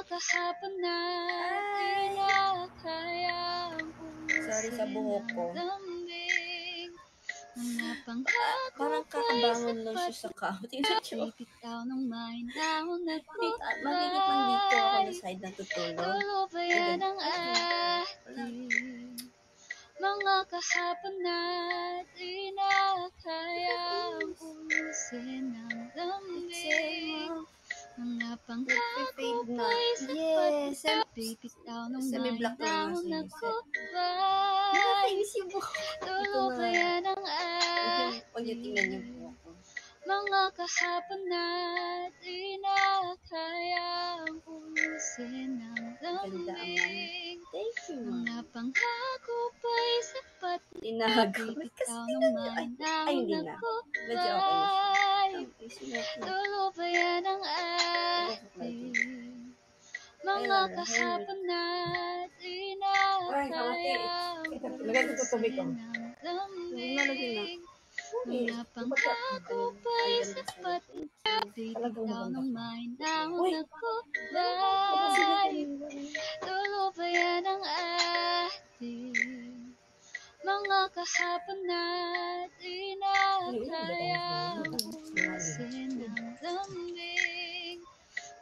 kahapon na't inakayang Sorry sa buhok ko. lambing. Mga pangako Parang kakabangon lang siya sa couch. Tingnan nyo. bitaw ng mahinahon na Makikita lang dito ako na kubay. side natutulog. Tulubayan ang ating mga kahapon na't inakayang ulisin ang lambing. Mga pangako ba'y sapat na bibitaw ng mahinahon na kubay. Nakakainis yung buhok. Tulubayan ang Huwag niyo tingnan yung ating buhok ko. mga kahapon na't inakayang ulisin ang Ganda lambing. naman. Thank you, Mga ma'am. pangako ba'y sapat na Tinago. bibitaw ng Ay, mahinahon hindi na na. Medyo okay na siya. kubay. Tulubayan ang ating mga kahapon na't inakayang ulisin ang lambing. Mga pangako ba'y sapat na bibitaw ng mahinahon na kubay. Tulubayan ang ating mga kahapon na't inakayang ulisin ang lambing.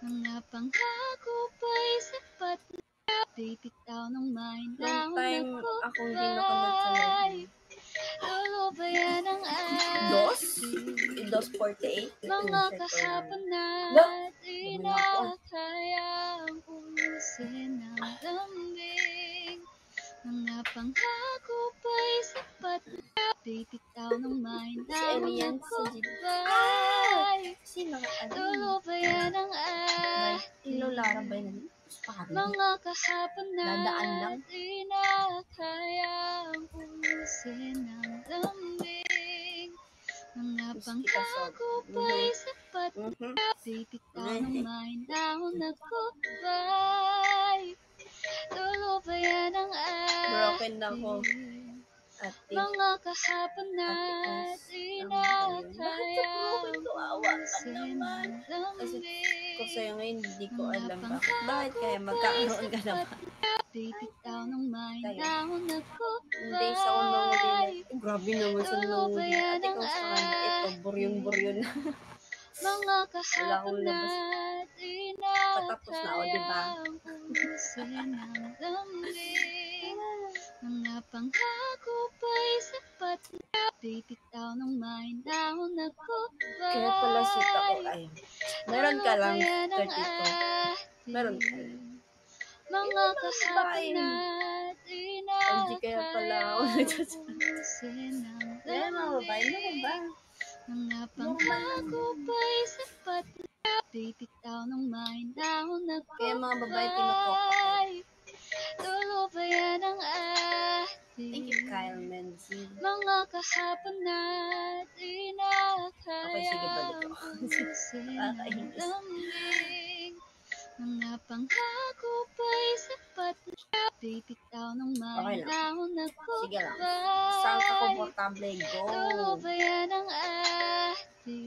Mga pangako ba'y sapat na bibitaw ng mahinahon na Akong hindi nakamag sa kubay. Tulubayan ang ating 2:48. mga kahapon na't inakayang ulisin ang lambing. Mga pangako ba'y sapat na bibitaw ng mahinahon na kubay. Tulubayan ang ating mga kahapon na't inakayang ulisin ang lambing. Mga pangako ba'y sapat na bibitaw ng mahinahon na kubay. Tulubayan ang Broken na ako. ating Ate. mga kahapon na't inakayang ulisin ang lambing. Kung sa'yo ngayon, hindi ko alam bakit kaya magkakaroon ka naman. Bibitaw ng mahinahon na Hindi sa unang kubay. grabe naman sa nanguli. Ate, kung sa kanya, ito, buryon-buryon na. Mga kahapon na't Patapos na ako, diba? inakayang ulisin ang lambing. Mga pangako ba'y sapat na bibitaw ng mahinahon na kubay. Kaya pala sita ko, ay, meron ka lang Tulubayan ang 32. Meron ka lang. mga kahapon na't Hindi kaya pala ako inakayang ulisin ang Kaya mga babae, ano ba? lambing. Mga pangako ba'y sapat na bibitaw ng mahinahon na kubay. Kaya mga babae, tinukok. Tulubayan ang Thank you, Kyle Menzi. mga kahapon na't inakayang Okay, ulisin ang Nakakainis. lambing. Mga pangako ba'y sapat na bibitaw ng mahinahon na Sige lang. kubay. Saan ka komportable? Go. Tulubayan ang ating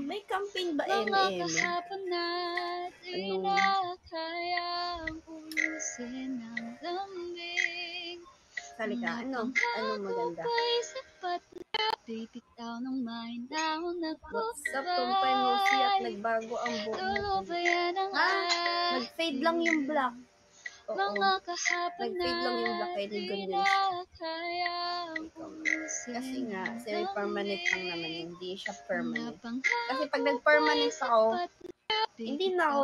May campaign ba, mga MM? kahapon na't inakayang ulisin ang lambing. Salika, ano maganda? Ba'y sapat na bibitaw ng mahinahon na What's up, kubay. kumpay mo siya at nagbago ang buhok mo. Tulubayan ang Nag-fade lang yung black. Oo. mga kahapon Nag-fade lang yung black, kaya na't ganyan siya. inakayang ulisin Kasi nga, ang semi-permanent lang naman, lambing. hindi siya permanent. Mga pangako Kasi pag nag-permanent ako, sapat na hindi na ako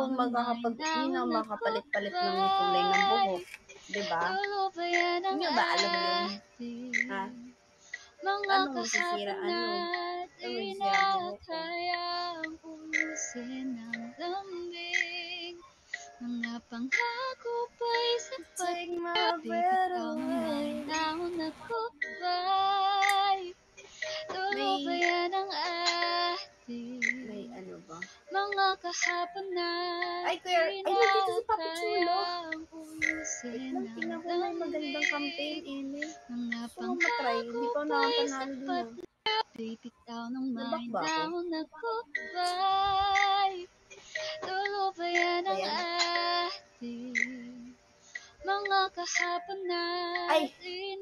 makapalit-palit ng kulay ng buhok. Diba? Tulubayan ang Hindi ba alam yun? ating Ha? mga Anong masisira? kahapon na't masisira ang buhok ko? inakayang ulisin ang lambing. Mga pangako ba'y sapat na bibitaw ng mahinahon na kubay. Tulubayan ang ating May ano ba? mga kahapon na't Ay, kuya, ay, nandito si Papi Chulo. inakayang ulisin ang Tingnan ko may magandang campaign, lambing. Amy. Mga Gusto mo matry? Hindi pa pangako ba'y nakapanalo din sapat ah. na bibitaw ng Nabak ba ako? mahinahon na kubay. Tulubayan ang Ayan. ating mga kahapon Ay! natin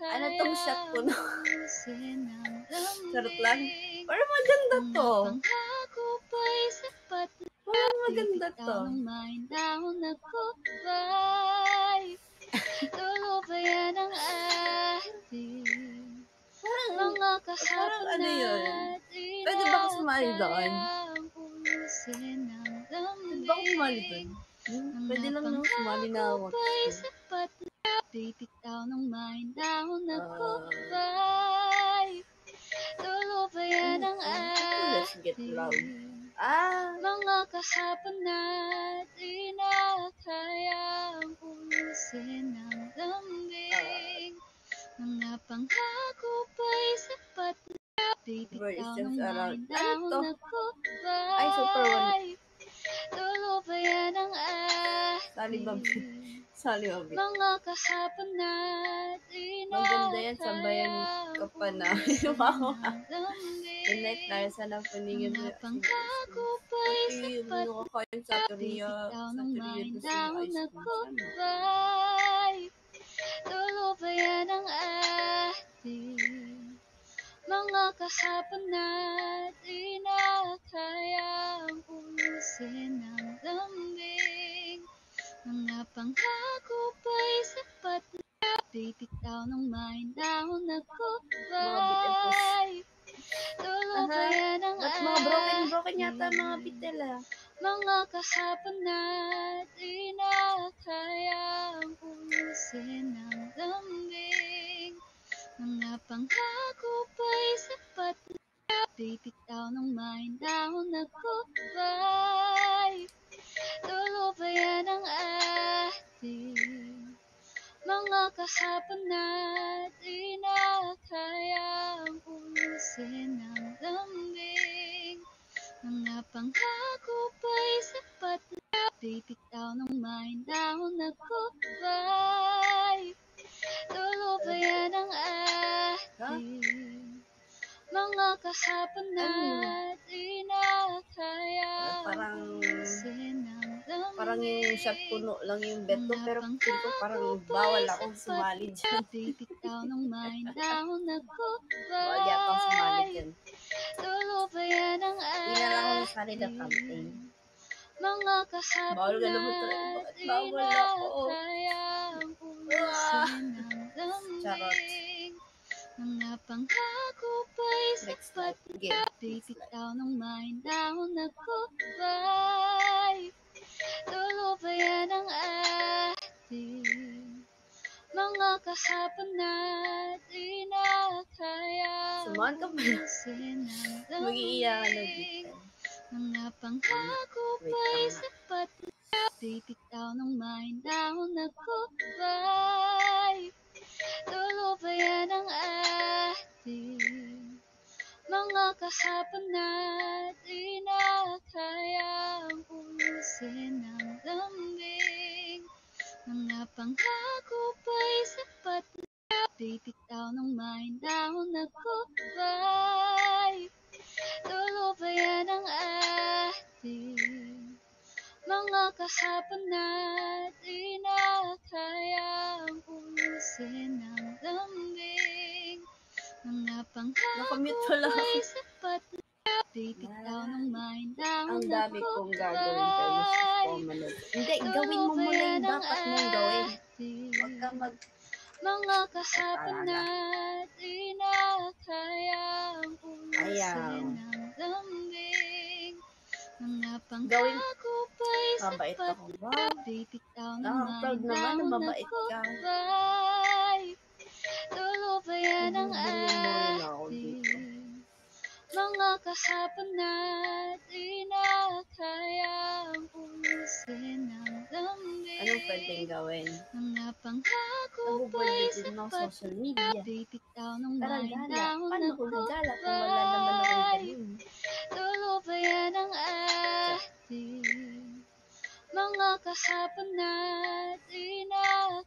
Ano tong shot ko na? pusin ang Charot lang. lambing. Parang maganda Mga to. pangako pa'y sapat na Parang maganda to. bibitaw ng mahinahon na gubay. Tulubayan ang ating mga kahapon ano yun? natin Pwede ba ako sumali doon? pusin ang Pwede ba ako sumali doon? lambing. Pwede lang naman sumali na ako. Pa'y sapat na bibitaw ng mahinahon na Ah. gubay. Tulubayan ang Let's get loud. ating Ah! mga kahapon natin kayang pusin ang lambing. Mga pangako pa'y sapat na bibitaw ng Ano mahinahon to? na gubay. Ay, super one. Tulubayan ang Sali ba? ating Sali ba? mga kahapon natin Maganda yan, sabayan ka pa na. Wow. Good night, Lara. Sana paningin mo. Mga pangako pa'y sapat Ano ka kayang sa Korea? bibitaw Sa ng Korea doon sa mahinahon na ice cream. Sana. gubay. Tulubayan ang ating mga kahapon natin kayang pusin ang lambing. Mga pangako pa'y sapat na bibitaw ng mahinahon na gubay. Tulubayan ang Ba't mga broken yata mga bitel ah? mga kahapon natin kayang pusin ang lambing. Mga pangako pa'y sapat na bibitaw ng mahinahon na gubay. Tulubayan ang ating mga kahapon natin kayang pusin ang lambing. Mga pangako pa'y sapat na bibitaw ng mahinahon na gubay. Tulubayan ang ating mga kahapon natin kayang pusin ang lambing. Parang yung shot puno lang yung bet ko, pero feel ko parang bawal akong sumali dyan. Bibitaw ng mahinahon na gubay. Bawal yata akong sumali dyan. Tulubayan ang Hindi na lang ako sali na campaign. mga kahapon Bawal ka naman talaga. Bakit bawal ako? kayang pusin ang Charot. lambing. Mga pangako pa'y Next sapat life. Game. bibitaw ng mahinahon na gubay. Tulubayan ang ating mga kahapon natin kayang Sumahan ka ba? pusin ang Mag-iiyakan na lambing. dito. Mga pangako Wait pa'y lang nga. sapat na bibitaw ng mahinahon na gubay. Tulubayan ang ating mga kahapon natin kayang pusin ang lambing. Mga pangako pa'y sapat na bibitaw ng mahinahon na gubay. Tulubayan ang ating mga kahapon natin kayang pusin ang lambing. Mga pangako Nakamute pala ako. pa'y sapat na bibitaw ng mahinahon Ang na dami kong gagawin pero mas gusto ko manood. Hindi, gawin mo muna yung dapat mong gawin. Huwag ka mag... mga kahapon natin kayang pusin Ayaw. ang lambing. Mga Gawin- pangako pa'y Mabait sapat ako. Wow. na bibitaw ng Proud naman na mahinahon na mabait ka. gubay. Tulubayan ang Bumili na ako dito. ating mga kahapon natin kayang pusin ang lambing. Anong pwedeng gawin? Mga pangako Nabubold pa'y din ng sapat social na media. bibitaw ng Tara, gala. mahinahon Paano na ko gagala kung wala naman akong gubay. galing? Tulubayan ang ating mga kahapon natin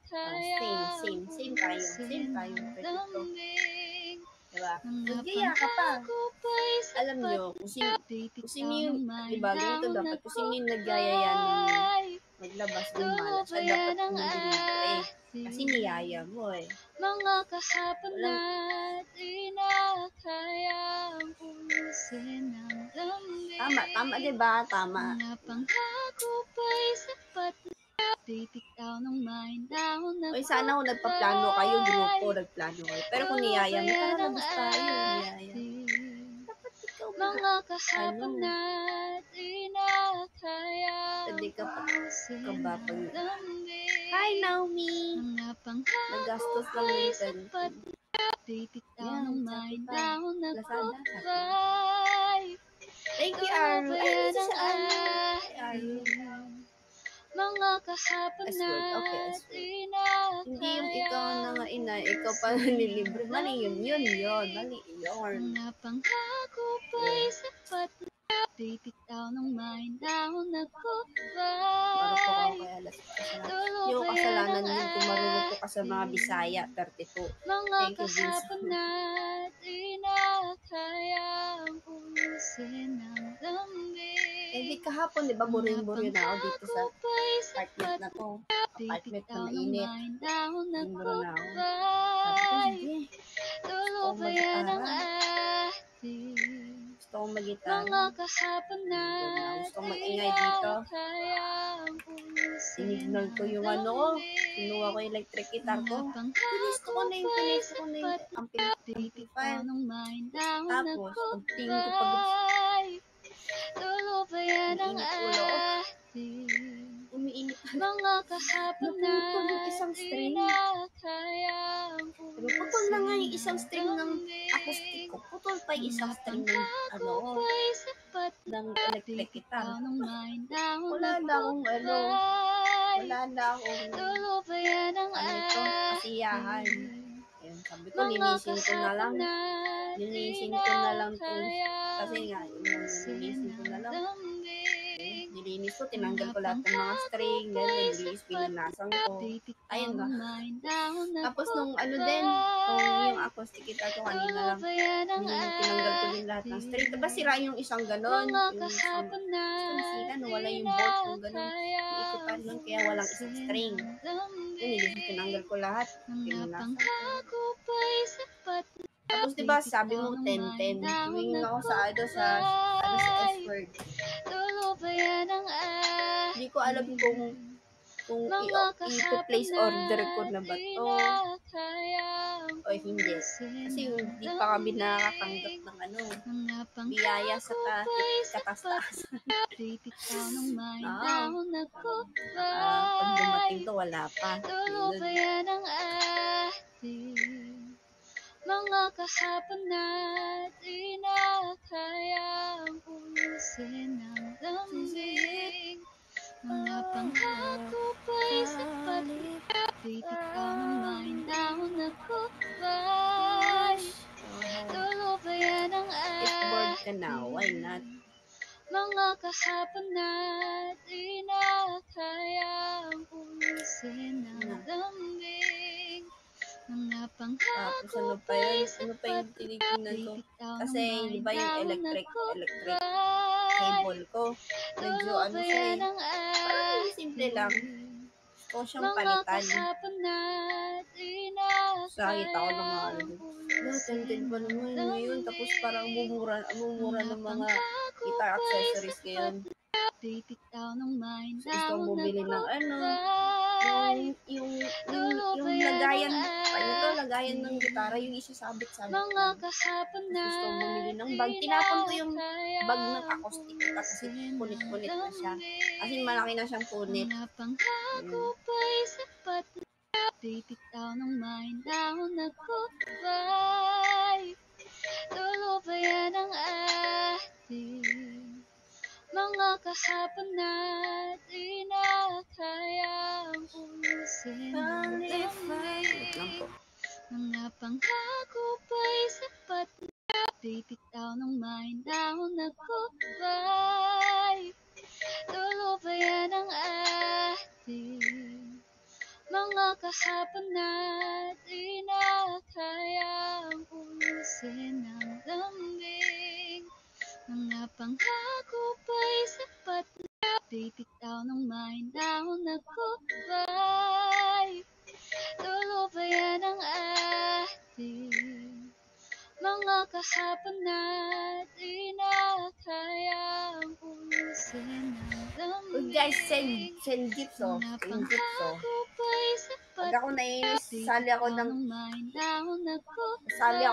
kayang Same tayo. pusin Same tayo. ang Pwede to. lambing. Diba? Mga Magkaya ka pa. pangako pa'y Alam sapat nyo, kung sino bibitaw yung, ng diba, ganito mahinahon na dapat, kung sino yung nagyayaya ng gubay. maglabas gumala siya, dapat nandito eh. Kasi niyaya mo eh. Mga kahapon Walang, na di na kayang pusin ng lamig. tama diba? Tama. Mga pangako pa'y sapat na bibitaw ng mahinahon na Oy, sana kung nagpaplano kayo, grupo, nagplano kayo. Pero kung niyaya mo, tara labas tayo, niyaya. Dapat ikaw mga kahapon ano, na di na kayang pwede ka pa pusin ba ng pag... lamig. Hi, Naomi! Mga pangako Nagastos lang pa'y ng sapat na bibitaw yan, ng sabi pa. mahinahon na Lazada, kubay. Thank you, Aru. Ay, hindi si Aru. Ay, Aru. Aru. Mga kahapon na S-word. Okay, S-word. di na Hindi yung ikaw na nga ina, ikaw pa nililibre. Mali yun. Mali yun. mga pangako pa'y sapat na bibitaw ng mahinahon na Para po kubay. ako kaya alas kasalanan. Yung kasalanan yun kung marunong ka sa mga Bisaya, 32. Mga Thank you, Vince. kahapon na di na kayang pusin ng lamig. Eh di kahapon, di ba, burin-burin na ako dito sa apartment na to. Apartment na mainit. Burin na ako. Sabi ko, sige. Gusto kong mag-gitara. Gusto kong mag-gitara. Mga kahapon na Gusto kong mag-ingay dito. Sinignal ko yung ano ko. Kinuha ko yung electric guitar ko. Pinesto ko na yung amplifier. Tapos, pagtingin ko pag umiinit ulo ko. Umiinit. Mga kahapon na naputol yung isang string. Putol na nga yung isang string ng acoustic ko. Putol pa yung isang string ng ng electric guitar. Wala na akong kasiyahan. Ayun, sabi ko, linisin ko na lang. Kasi nga, linisin ko na lang. Nilinis ko, tinanggal ko lahat ng mga string, nilinis, pinanasan ko. Ayun na. Tapos nung yung acoustic guitar ko kanina lang, tinanggal ko din lahat ng string. Diba sira yung isang ganon? Yung isang, sira, wala yung bolt, yung ganon. Iikutan nun, kaya walang isang string. Nilinis, tinanggal ko lahat, pinanasan ko. Tapos diba sabi mo 10-10, tuwing ako sa S-word. Hindi ko alam kung i-place order ko na ba to o hindi. Kasi hindi pa kami nakakatanggap ng biyaya sa katastaas. Pag dumating to, wala pa. Mga kahapon na di na kayang pusin ng lamig. Mga pangako pa'y sapat na bibitaw ng mahinahon na kubay. Tulubayan ang If bored ka na, why not? Mga kahapon na di na kayang pusin ng lamig. Mga pangako Tapos ano pa yung tinitingnan ko? Kasi di ba yung electric cable ko, medyo siya eh. Parang simple lang. Gusto ko siyang palitan. Sakit ako ng mga tinted pa naman ngayon. Tapos parang mumura ng mga guitar accessories ngayon. Gusto kong bumili ng yung lagayan ng gitara, yung isasabit-sabit lang. Gusto kong bumili ng bag. Tinapon ko yung bag ng acoustic guitar kasi punit-punit na siya. Kasi malaki na siyang punit. Bibitaw ng mahinahon na kubay. Tulubayan ang ating mga kahapon na di na kayang pusin ng lamig. Mga pangako pa'y sapat na bibitaw ng mahinahon na kubay. Tulubayan ang ating mga kahapon na di na kayang pusin ng lamig. Mga pangako pa'y sapat na bitaw ng may dahon na gubay. Tulubayan ang ating mga kahapon at inakayang ulisin ng Uy guys, lambing. send gifts oh. Mga Send gifts oh. pangako pa'y sapat. Pag ako naiinis, sali ako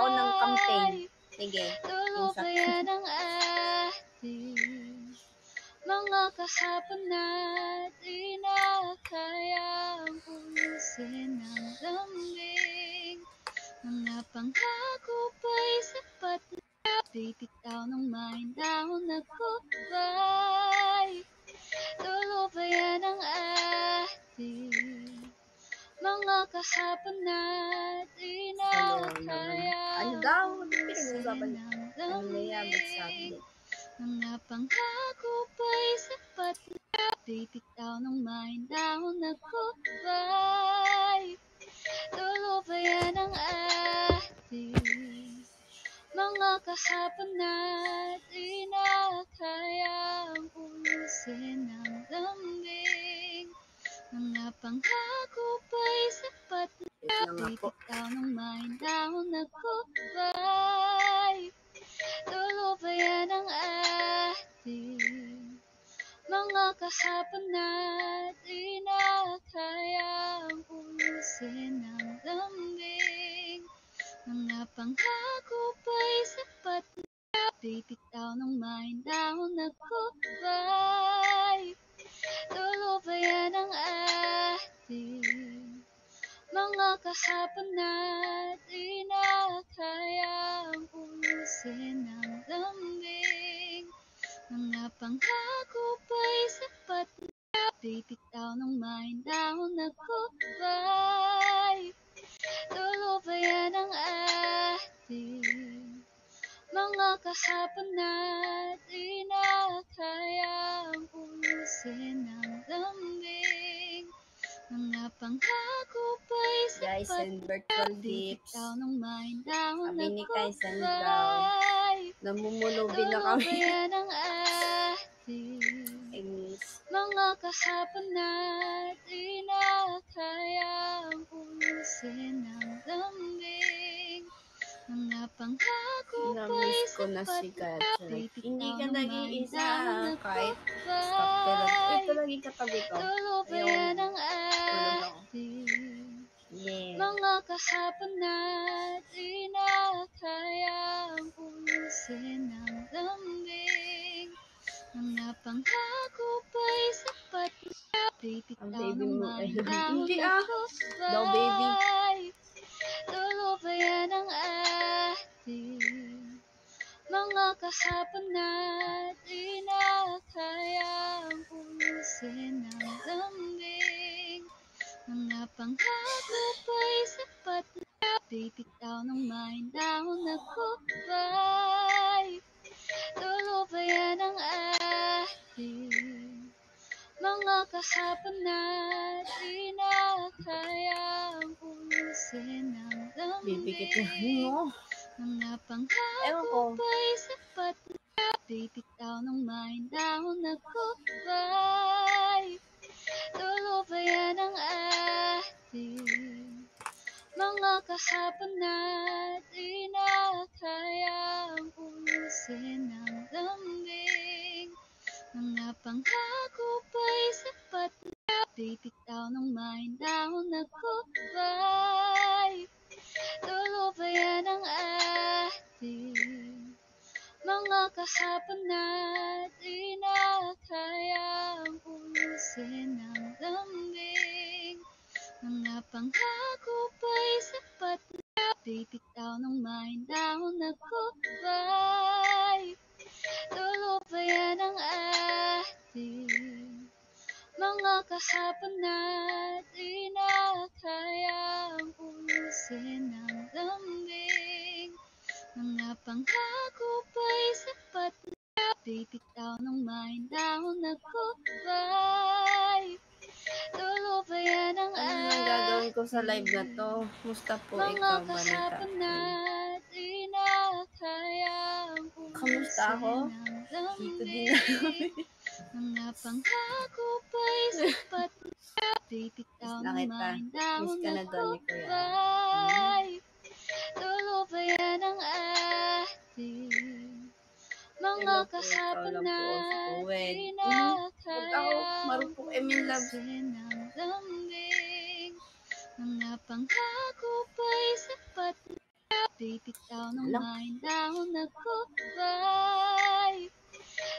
ng campaign. Sige, Tulubayan ang ating mga kahapon at inakayang ulisin ng lambing. Mga pangako pa'y sapat na bitaw ng may dahon na gubay. Tulubayan ang ating mga kahapon at inakayang ulisin ng lambing. Mga pangako pa'y sapat na bitaw ng may dahon na gubay. Tulubayan ang ating mga kahapon at inakayang ulisin ng lambing. Mga pangako pa'y sapat na bitaw ng may dahon na gubay. Tulubayan ang ating mga kahapon at inakayang ulisin ng lambing. Mga pangako pa'y sapat na bitaw ng may dahon na gubay. Tulubayan ang ating mga kahapon at inakayang ulisin ng lambing. Mga pangako pa'y sapat na bitaw ng may dahon na gubay. Tulubayan ang ating mga kahapon at inakayang ulisin ng lambing. Mga pangako pa'y guys, sapat send virtual na gifts. bitaw ng may dahon Sabi na ni Kai, send daw. gubay. Namumulubin na kami. Tulubayan ang ating mga kahapon at inakayang ulisin ng lambing. Mga pangako pa'y Namiss ko na si sapat Kat. na Hindi ka bitaw ng may nag-iisa dahon na kahit stop pero ito gubay. lagi katabi ko. Tulubayan ang Tulog ako. ating Yeah. mga kahapon at inakayang ulisin ng lambing. Mga pangako pa'y sapat na bitaw ng may dahon Hindi na daw baby. gubay. Tulubayan ang ating mga kahapon at inakayang ulisin ng lambing. Mga pangako pa'y sapat na bitaw ng may dahon na gubay. Tulubayan ang ating mga kahapon at inakayang ulisin ng Bibigit na lambing. mo. Mga Ewan pangako ko. pa'y sapat na bitaw ng may dahon na gubay. Tulubayan ang ating mga kahapon at inakayang ulisin ng lambing. Mga pangako pa'y sapat na bitaw ng may dahon na gubay. Tulubayan ang ating mga kahapon at inakayang ulisin ng lambing. Mga pangako pa'y sapat na bitaw ng may dahon na gubay. Tulubayan ang ating mga kahapon at inakayang ulisin ng lambing. Mga pangako pa'y sapat na bitaw ng may dahon na gubay. Tulubayan ang Ano ang gagawin ko sa live na to? Musta po mga ikaw, Banita? kahapon at inakayang Kamusta ako? ulisin ng Dito din lambing. Mga pangako pa'y sapat na bibitaw ng may Miss dahon ka na na doon ni Kuya. gubay. Tulubayan ang ating mga kahapon na di na Huwag ako kayang marupok in love. pusin ang lambing. Mga pangako pa'y sapat na bibitaw ng may dahon na gubay.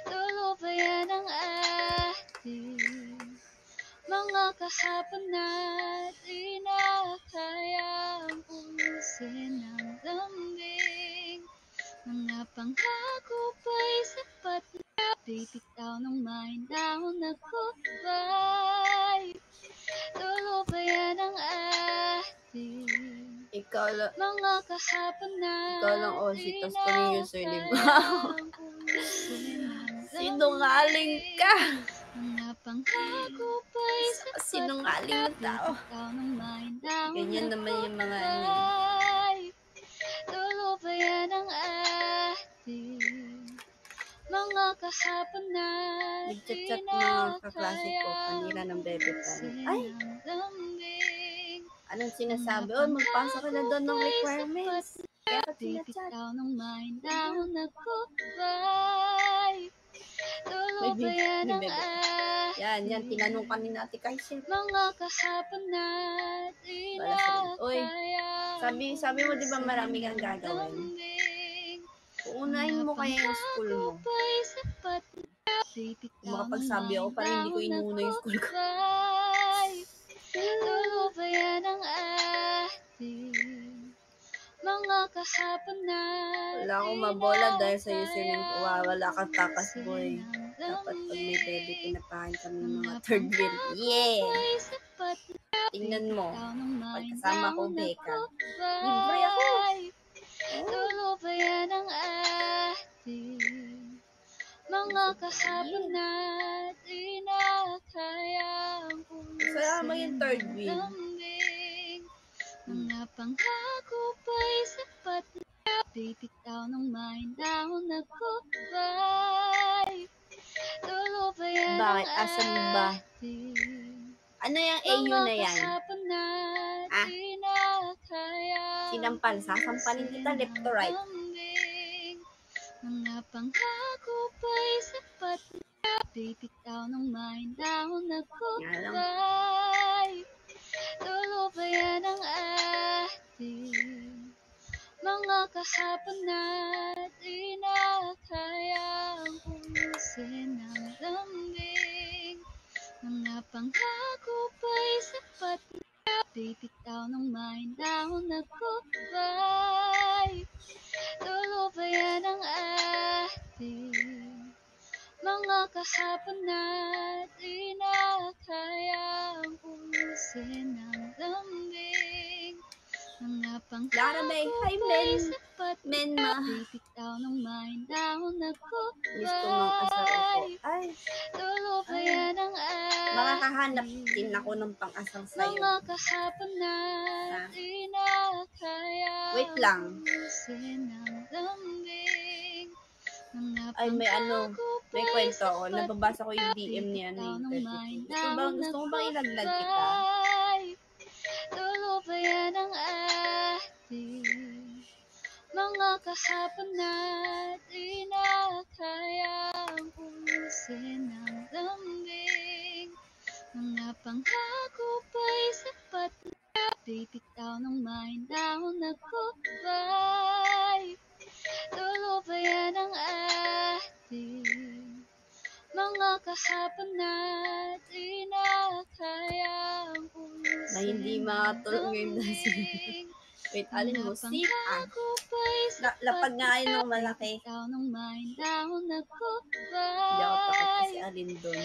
Tulubayan ang ating mga kahapon na di na kayang pusin ang lambing. Mga pangako pa'y sapat na bibitaw ng may dahon na gubay. Tulubayan ang ating Ikaw lang. mga kahapon na Ikaw lang, di tas na ko yung username. kayang pusin ang Sinungaling ka! mga pangako pa'y sapat Sinungaling na tao. bibitaw ng may dahon Ganyan na naman yung mga gubay. Tulubayan ang ating mga kahapon na di Nagchat-chat na mga kaklase ko, kayang kanila ng bebe tayo. pusin Ay! ang lambing. Anong sinasabi? Oh, magpasok ka na doon ng requirements. Kaya ka sinachat. Bibitaw ng may dahon na gubay. Tulubayan ang Yan, tinanong kanina Ate Kaisel. mga kahapon na di na Oy, kayang sabi mo di ba marami kang gagawin? lambing. Uunahin mo kaya yung school mo. Pa'y sapat na bibitaw Makapagsabi ako, parang hindi ko inuna yung school ko. Tulubayan ang ating mga kahapon na Wala akong mabola dahil sa username ko. Wala kang takas, boy. Dapat pag may bebe, pinapahin kami ng mga third wheel. Yeah! Tingnan mo. Pagkasama ko, Beka. Libre ako. Tulubayan ang ating mga kahapon na di na kayang Kasama yung third wheel. lambing. Mga pangako pa'y sapat na bibitaw ng may dahon na gubay. Tulubayan ang Bakit? Asan ba? ating Ano yung AU na yan? kahapon na di na kayang Sinampal. Sasampalin kita left to right. lambing. Mga pangako pa'y sapat na bibitaw ng may dahon na gubay. Tulubayan ang ating mga kahapon na di na kayang pusin ang lambing. Mga pangako pa'y sapat na bibitaw ng may dahon na gubay. Tulubayan ang ating mga kahapon na di na kayang pusin ang lambing. Mga Lara May, pangako hi, pa'y men. sapat Men, na ma. bibitaw ng may dahon na Miss ko mang asar ako. gubay. Ay, Tulubayan ang makakahanap din ako ng pang-asar sa'yo. mga kahapon na di na kayang Wait lang. pusin ang lambing. Mga Ay, may pangako may pa'y kwento ako. sapat Nababasa ko yung DM niya bibitaw ng may ni dahon na Gusto mo bang ilaglag kita? gubay. Tulubayan ang ating mga kahapon na di na kayang pusin ang lambing. Mga pangako pa'y sapat na bibitaw ng may dahon na gubay. Tulubayan ang ating mga kahapon na di na kayang pusin Na hindi makatulog ngayon kasi. lambing. Wait, alin mo? Sit. Pangako pa'y Lapag nga kayo ng malaki. bibitaw ng may dahon na Hindi ako takot gubay. kasi alin doon.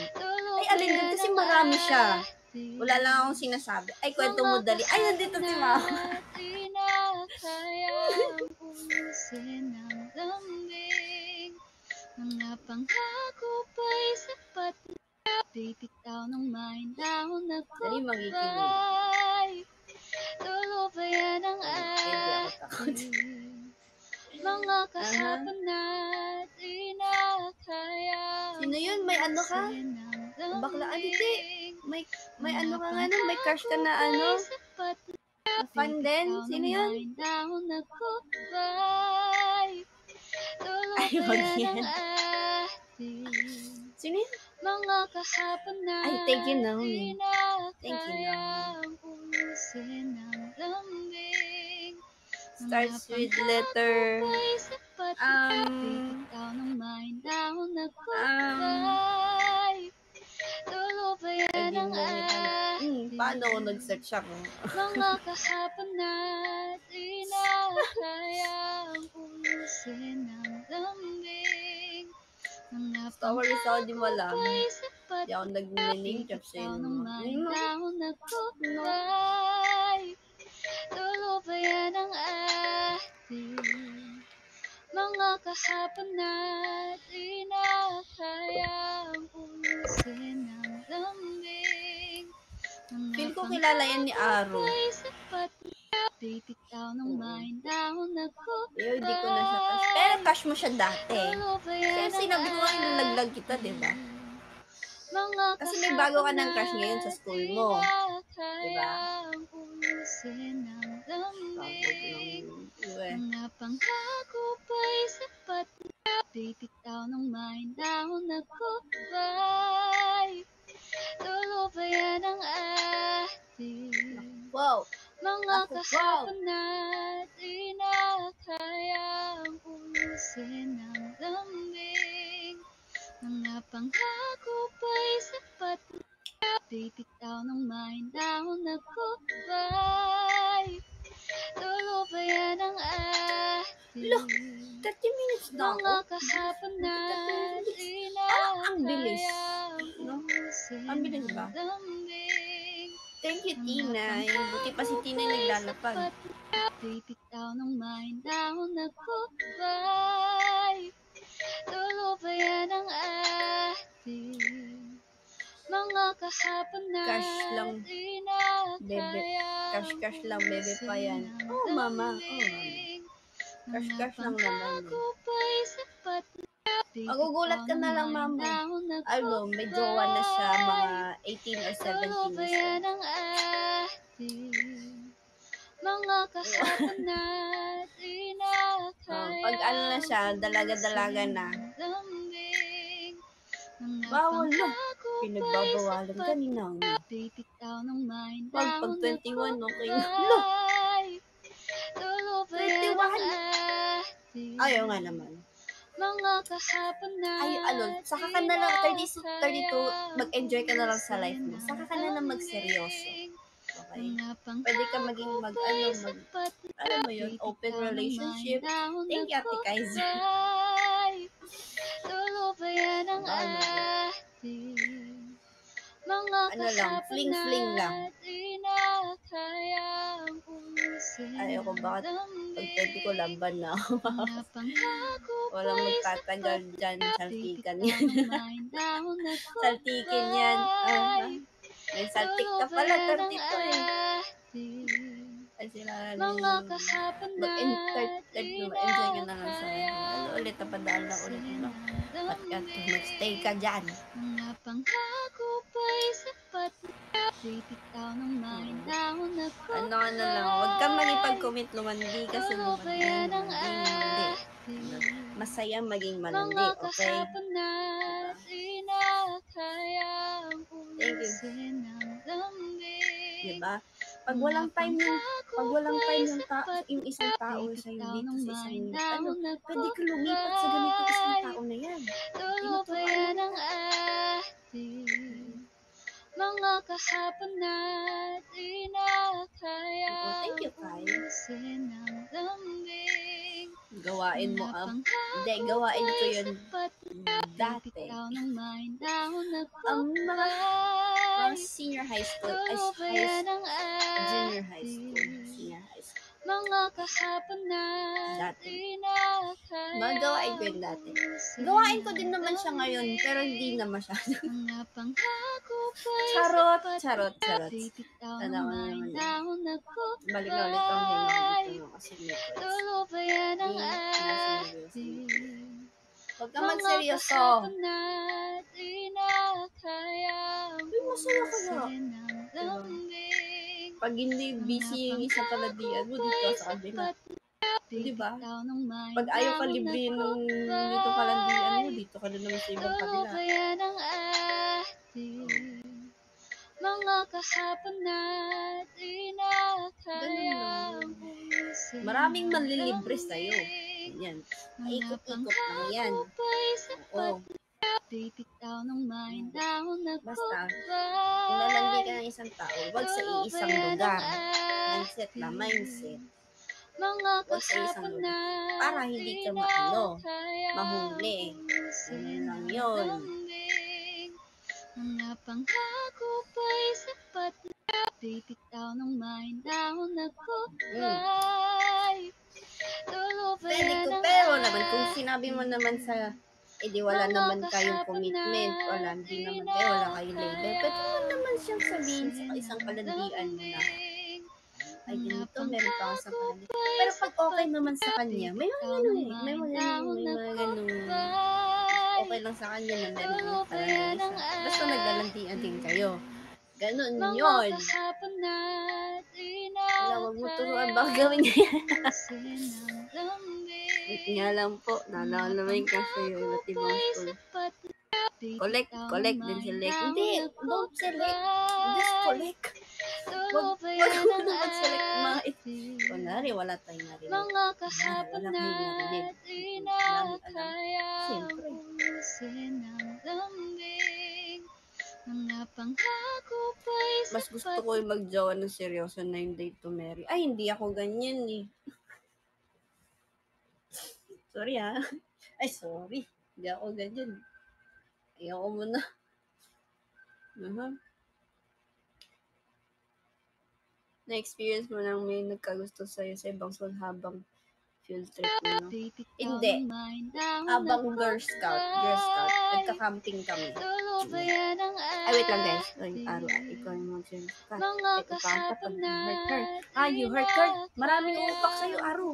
Ay, alin doon kasi marami siya. Wala lang akong sinasabi. Ay, kwento mo dali. Ay, nandito si Mama. Di na kayang pusin ang lambing. Mga pangako pa'y sapat na bibitaw ng may dahon na Dali, magikinig. gubay. Tulubayan ang Hindi ako takot. ating mga kahapon na di na kayang Sino yun? May ano ka? Bakla, hindi. May ano ka nga nun? May crush ka na ano? Na fan din? Sino yun? Ay, wag yan. Sino yun? Mga kahapon na Ay, thank you, Naomi. Thank you, tinakayang ulisin ang lambing. Starts with letter Bitaw ng mahinahon na gulay. Tulubayan ang ating paano ako nag-search ako? mga kahapon na tinakayang ulisin ang lambing. Mga Story sa di mo alam. pangkakupay sapat Hindi ako nag-name drop sa bitaw inyo. ng mahinahon na gulay. Tulubayan ang ating mga kahapon na tinakayang ulisin ang lambing. Feel ko kilala yan ni Aro. Bibitaw ng mahinahon na Pero hindi ko na siya crush. Pero crush mo siya dati. Kasi sinabi ko nga nalaglag kita, diba? Kasi may bago ka ng crush ngayon sa school mo. Diba? Mga pangako pa'y sapat na bibitaw ng mahinahon na gulay. Tulubayan ang ating Wow! mga kahapon na tinakayang ulisin ang lambing. Mga pangako pa'y sapat na bibitaw ng mahinahon na gulay. Tulubayan ang Look, ating 30 minutes na mga ako. kahapon na Ang bilis. tinakayang No? ulisin Ang bilis ba? ang lambing. Thank you, Tinay. Buti pa si Tinay naglalapag. Bibitaw ng mahinahon na gulay. Tulubayan ang ating mga kahapon na Cash lang, bebe. Cash lang, bebe pa yan. Oh, mama. Oh, mama. Cash lang naman. Magugulat ka na lang, mama. Ano, may jowa na siya, mga 18 or 17 years old. ang ating mga kahapon na tinakayang Pag ano na siya, dalaga-dalaga na. Bawal na. Pinagbabawalan ka ni Nang. Wag, pag 21, okay na. Look, 21. Ayaw nga naman. Mga kahapon na Ay, ano, saka ka na lang, 30, 32, mag-enjoy ka na lang sa life mo. Saka ka na lang magseryoso. Okay? Pwede ka maging alam mo yun, open relationship. Thank you, Ate Kaiser. Tulubayan ang ating mga Ano lang, fling-fling lang. tinakayang ulisin Ayoko, bakit pag 30 ko laban na ako. mga pangako Walang pa'y magtatagal dyan, saltikan bibitaw yan. ng mahinahon na Saltikin yan. gulay. May saltik ka pala, 32 eh. ating Ay, sila mga kahapon na mag-enjoy ka na lang sa ano ulit, napadaan na ulit. No? Ba't ka mag-stay ka dyan? mga pangako pa'y sapat na bibitaw ng mahinahon na Ano ka na lang, huwag kang magipag-commit lumandi kasi tulubayan ang lumandi. ating Masaya maging mga malandi, okay? kahapon na tinakayang Thank you. ulisin ang lambing. Diba? Pag walang time yung yung isang tao sa dito sa isang pwede ka lumipat sa ganito isang tao na yan. Tulubayan ang ating mga kahapon na tinakayang Thank you, Kai. ulisin ang lambing. Gawain mo hindi, gawain ko yun dati. Mga senior high school, junior high school, senior high school. Mga kahapon na Dati. tinakayang Magawain ko yun dati. Gawain ko din naman siya ngayon, pero hindi na masyado. mga pangako pa'y Charot, sapat charot, charot. bibitaw Tanda ng ko naman yun. mahinahon na Balik na ulit ang hinong dito kasi may quiz. tulubayan ang Nasa ating Huwag ka magseryoso. Uy, masaya kaya. Diba? Pag hindi busy yung isang kalandian mo, dito ka sa kabila. Diba? Pag ayaw ka libre ng dito kalandian mo, dito ka na naman sa ibang kabila. Mga kahapon natin Ganun lang. Maraming manlilibre sa'yo. Yan. Ikot-ikot lang yan. Oo. Basta, kung lalandi ka ng isang tao, wag sa iisang lugar. Mindset na, mindset. Wag sa isang lugar. Para hindi ka mahuli. Ganun lang yun. Mga pangako pa'y sapat na bibitaw ng mind down ako bye. Pwede ko, pero naman kung sinabi mo naman sa di wala naman kayong commitment, hindi naman kayo, wala kayong label, pwede mo naman siyang sabihin sa isang kalandian mo na ay ganito, meron pa sa kalandian. Pero pag okay naman sa kanya, may mga ganun, okay lang sa kanya na meron ng kalandian siya. Basta naglalandian din kayo. Ganun yun. Wala, wag mo turuan, baka gawin niya yan. Nga lang po, nalalaman kasi yung iba't ibang school. Collect din select. Hindi, don't select. Just collect. Wag mo naman select mga kunwari, wala tayong narinig. Wala kayong narinig. Dami alam. Siyempre. Mas gusto ko yung mag-jowa ng seryoso na yung date to marry. Ay, hindi ako ganyan eh. Sorry ha. Ay, sorry. Hindi ako ganyan. Ayoko muna. Na-experience mo nang may nagkagusto sa'yo sa ibang school habang field trip mo? Hindi. Habang Girl Scout. Nagka-camping kami. Ay, wait lang guys. Aro, ikaw yung mag-scout. Ito pa ang tapag. Hurt her. Ah, you hurt her. Maraming upak sa'yo, Aro.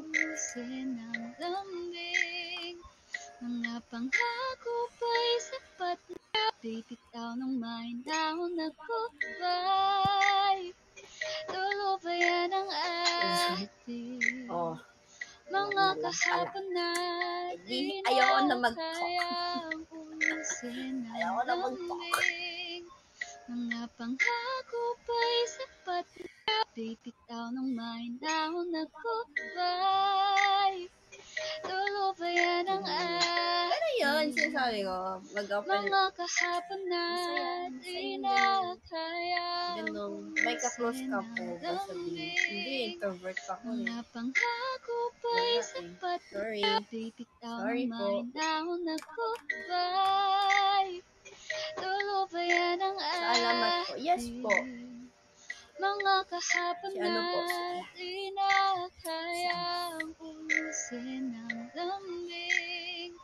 Mga pangako pa'y sapat na bibitaw ng mind down ako bye. Tulo ba yan ang atin? Oh. Mga kahapon natin ayaw na mag-talk. Mga pangako pa'y sapat na bibitaw ng mind down ako bye. Tulo ba yan ang atin? Pero yun, sinasabi ko, mag-open. Mga kahapon natin ganun, may ka-close ka po ba sabihin? Hindi, introvert ako eh. Mga pangako pa'y sapat na bibitaw ng mind down ako bye. Tulo ba yan ang atin? Sa alamat po, yes po. Mga kahapon Si ano po? natin kayang ulisin ang lambing.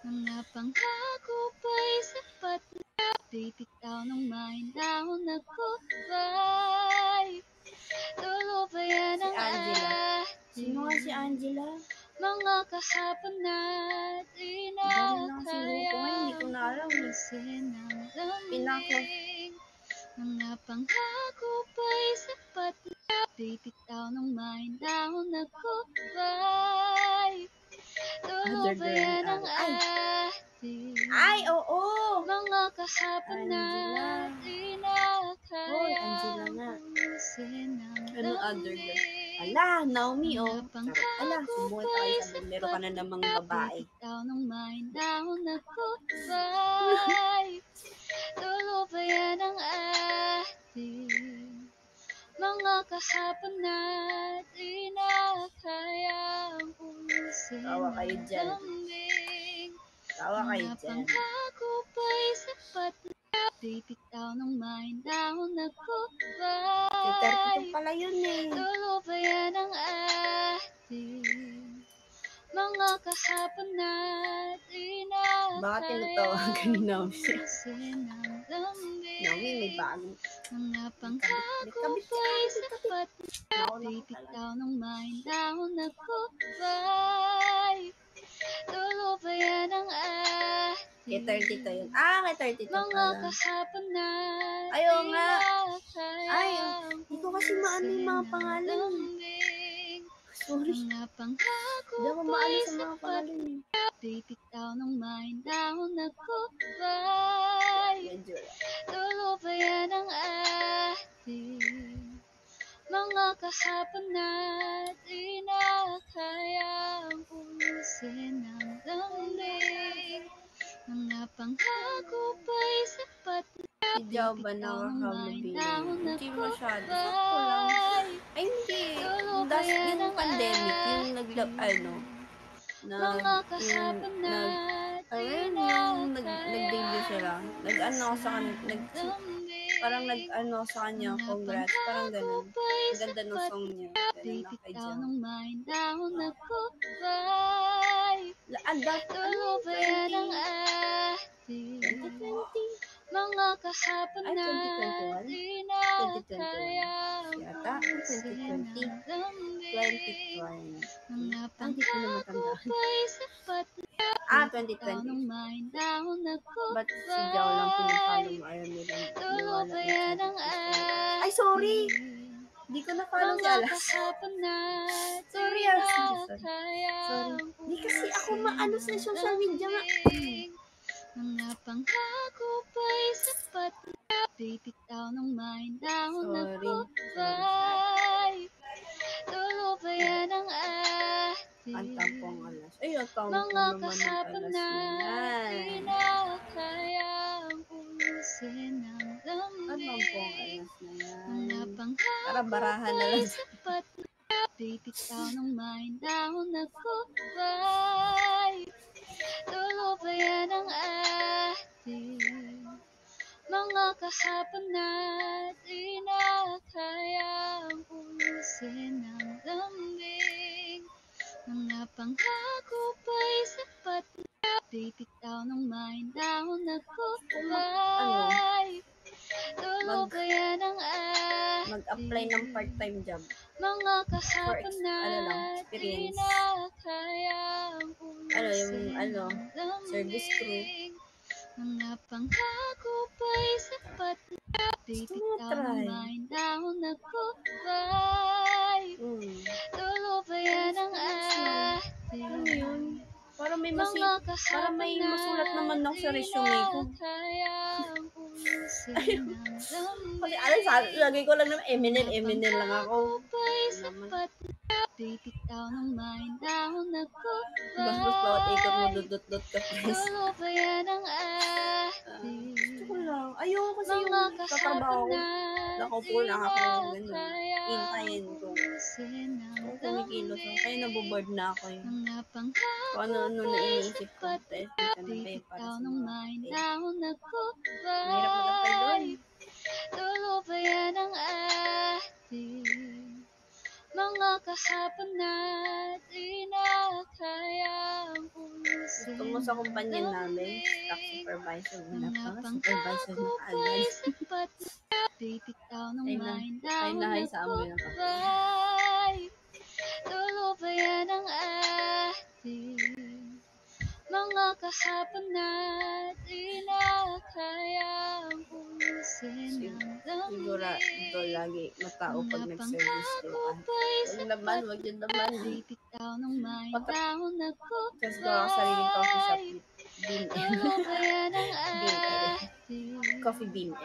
Mga pangako pa'y sapat na bibitaw ng mind down ako bye. Tulo ba yan ang atin? Sino nga si Angela? Mga kahapon natin hindi ko na alam. ulisin ang Pinako. lambing. Mga pangako pa'y sapat na bibitaw ng mind down ako bye. Tulo ba yan ang atin? Ay, oo! Mga kahapon natin Hoy, Angela nga. ulisin ang Anong other girl? lambing. Ala, Naomi, oh. Mga Ala, pangako sumuha pa'y tayo sa meron ka na namang babae. bibitaw ng mind down ako bye. Tulo ba yan ang atin? Mga kahapon natin kayang ulisin Tawa kayo ang dyan. lambing. Tawa kayo Mga dyan. pangako pa'y sapat na bibitaw ng mind down ako bye. Ito pala yun eh. Tulo ba yan ang atin? Mga kahapon natin Baka tinatawagan ni Naomi. ulisin ang lambing. Naomi, may bago. Mga pangako pa'y sapat na bibitaw ng mind down ako bye. tulubayan ang Kay ating 32 yun. Ah, kay 32 mga pala. kahapon Ayaw natin nga. Ay, nakayang hindi ko kasi maano yung mga pangalan. lambing. Sorry. Mga pangako Hindi ako maano pa'y sa mga sapat pangalan. di bitaw ng mahinahon na gubay. Medyo. Tulubayan ang ating mga kahapon natin nakayang pusin ng lambing. Mga pangako pa'y sapat Si Java nakakablabing. Hindi masyado. Sakto lang. Ay, hindi. Yung pandemic, yung nag-debut sila. Parang nag-ano sa kanya, congrats. Parang ganun. Ang ganda ng song niya. Ganun na kay Java. Tulubayan ang ating 2020. mga kahapon Ay, 2021? natin nakayang Yata, pusin 2020. ng lambing. 2020. Mga Hindi ko na pangako matandaan. pa'y sapat Ah, bitaw 2020. ng mahinahon na Ba't si Jao lang pinapalo gubay. mo? Ayaw nila. Tulubayan ang Ay, sorry! ating Hindi ko na-follow si mga Alas. kahapon natin Sorry, Alas. Sorry. nakayang Hindi kasi ako maano sa social media nga. lambing. Mga pangako pa'y sapat di bitaw ng mahinahon na Sorry. gubay. Tulubayan ang Ang ating tampong Alas. Ay, ang tampong mga naman ng kahapon Alas na natin yan. nakayang pusin ng Ang tampong lambing. Alas na yan. Mga Para pangako barahan na pa'y lang. sapat di bitaw ng mahinahon na gubay. Tulubayan ang ating mga kahapon natin nakayang pusin ng lambing. Mga pangako pa'y sapat di bitaw ng mahinahon na gubay. Tulubayan ang Mag-apply ng part-time job. mga kahapon experience. natin nakayang pusin ng service crew. lambing. Mga pangako pa'y sapat di bitaw ng mahinahon na gubay. Tulubayan ang ating Para may mga para may kahapon masulat naman ako sa resume ko. nakayang pusin ng lambing. Kasi alam, lagay ko lang naman, Eminem lang ako. Pa'y sapat di bitaw ng mahinahon na Basta bawat ikot mo, gubay. dot ka, please. Tulubayan ang ating Gusto ko lang. Ayoko kasi mga yung katrabaho kahapon ko. Nakaupo lang ako, ganun. nakayang Hintayin ko. pusin ng Kung kumikilos ako, kaya naboboard na ako eh. mga Kung pangako ano na pa'y iniisip ko. sapat Tapos di ka na di pay para bitaw sa ng mga mahinahon na Mahirap mag-apply doon. gubay. Tulubayan ang ating mga kahapon natin nakayang pusin Gusto mo sa kumpanya ng namin, stock lambing. supervisor. Wala Mga pa nga, supervisor pangako na pa'y agad. sapat di bitaw ng Ay mahinahon na na sa amoy ng kape. gubay. Tulubayan ang ating mga kahapon natin nakayang pusin ng Siguro, ito lambing. lagi matao pag Mga nag-service ko. pangako pa'y Huwag naman, huwag yun naman. di bitaw ng mahinahon na Tapos gawa ko sariling coffee shop. gubay. Bean M. Tulubayan ang Bean M. ating Coffee Bean M.